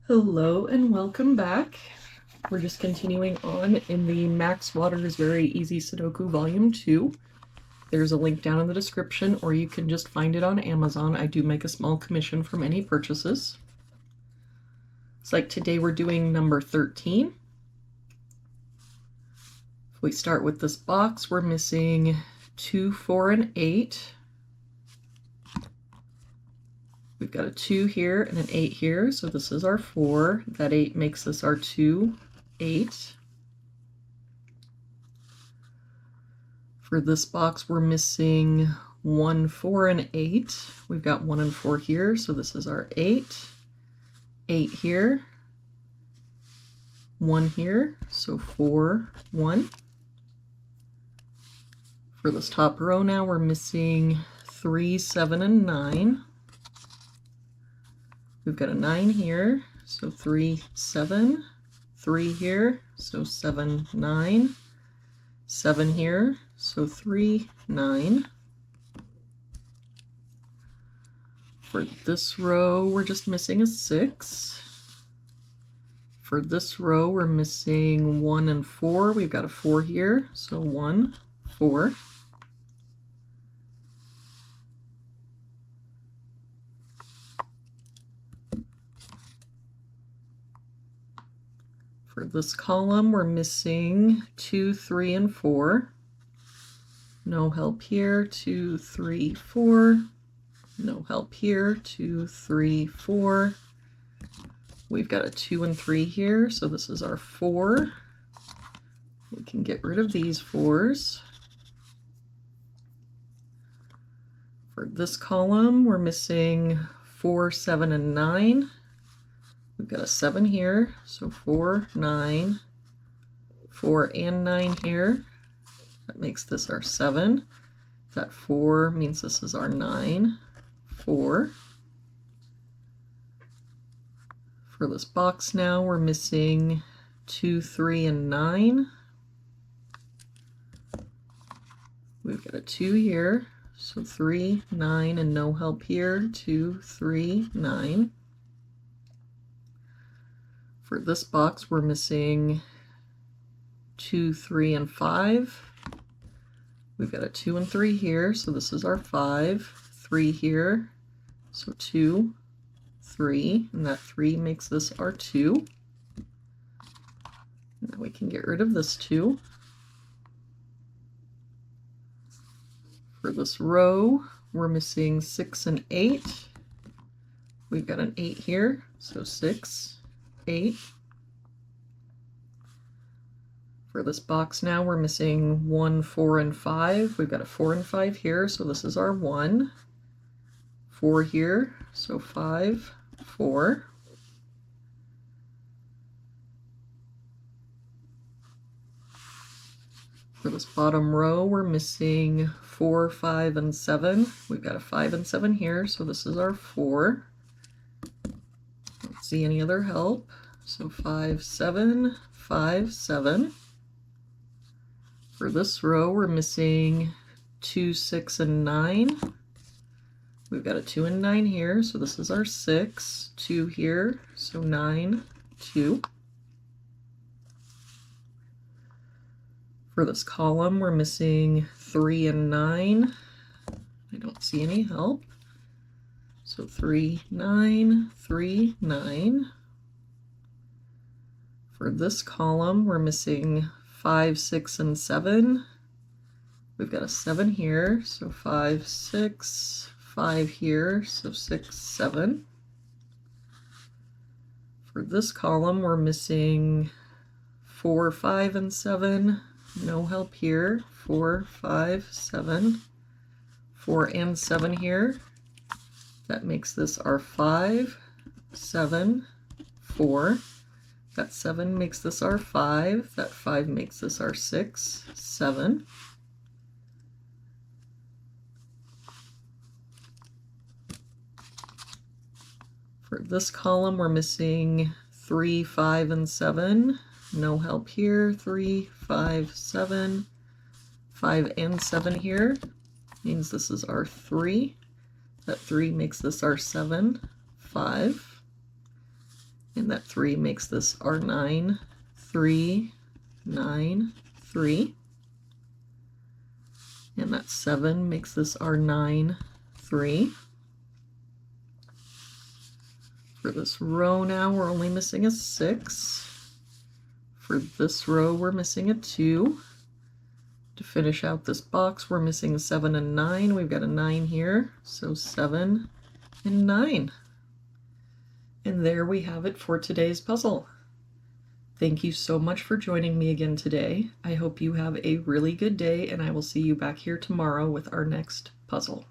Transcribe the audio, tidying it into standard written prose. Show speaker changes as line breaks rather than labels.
Hello and welcome back. We're just continuing on in the Max Waters Very Easy Sudoku Volume 2. There's a link down in the description, or you can just find it on Amazon. I do make a small commission from any purchases. It's like today we're doing number 13. If we start with this box, we're missing 2, 4, and 8. We've got a 2 here and an 8 here, so this is our 4. That 8 makes this our 2, 8. For this box, we're missing 1, 4, and 8. We've got 1 and 4 here, so this is our 8. 8 here. 1 here, so 4, 1. For this top row now, we're missing 3, 7, and 9. We've got a 9 here, so 3, 7, 3 here, so 7, 9, 7 here, so 3, 9. For this row, we're just missing a 6. For this row, we're missing 1 and 4. We've got a 4 here, so 1, 4. For this column, we're missing 2, 3, and 4. No help here, 2, 3, 4. No help here, 2, 3, 4. We've got a 2 and 3 here, so this is our 4. We can get rid of these 4s. For this column, we're missing 4, 7, and 9. We've got a 7 here, so 4, 9, 4 and 9 here. That makes this our 7. That 4 means this is our 9, 4. For this box now, we're missing 2, 3, and 9. We've got a 2 here, so 3, 9, and no help here, 2, 3, 9. For this box, we're missing 2, 3, and 5. We've got a 2 and 3 here, so this is our 5. 3 here, so 2, 3, and that 3 makes this our 2. Now we can get rid of this 2. For this row, we're missing 6 and 8. We've got an 8 here, so 6, 8. For this box now, we're missing 1, 4, and 5. We've got a 4 and 5 here, so this is our 1. 4 here, so 5, 4. For this bottom row, we're missing 4, 5, and 7. We've got a 5 and 7 here, so this is our 4. Don't see any other help, so 5, 7, 5, 7. For this row, we're missing 2, 6, and 9. We've got a 2 and 9 here, so this is our 6. 2 here, so 9, 2. For this column, we're missing 3 and 9. I don't see any help. So 3, 9, 3, 9. For this column, we're missing 5, 6, and 7. We've got a 7 here, so 5, 6, 5 here, so 6, 7. For this column, we're missing 4, 5, and 7. No help here, 4, 5, 7. 4 and 7 here. That makes this our 5, 7, 4. That 7 makes this our 5. That 5 makes this our 6, 7. For this column, we're missing 3, 5, and 7. No help here, 3, 5, 7. 5 and 7 here means this is our 3. That 3 makes this our 7, 5. And that 3 makes this our 9, 3, 9, 3. And that 7 makes this our 9, 3. For this row now, we're only missing a 6. For this row, we're missing a 2. To finish out this box, we're missing 7 and 9. We've got a 9 here, so 7 and 9. And there we have it for today's puzzle. Thank you so much for joining me again today. I hope you have a really good day, and I will see you back here tomorrow with our next puzzle.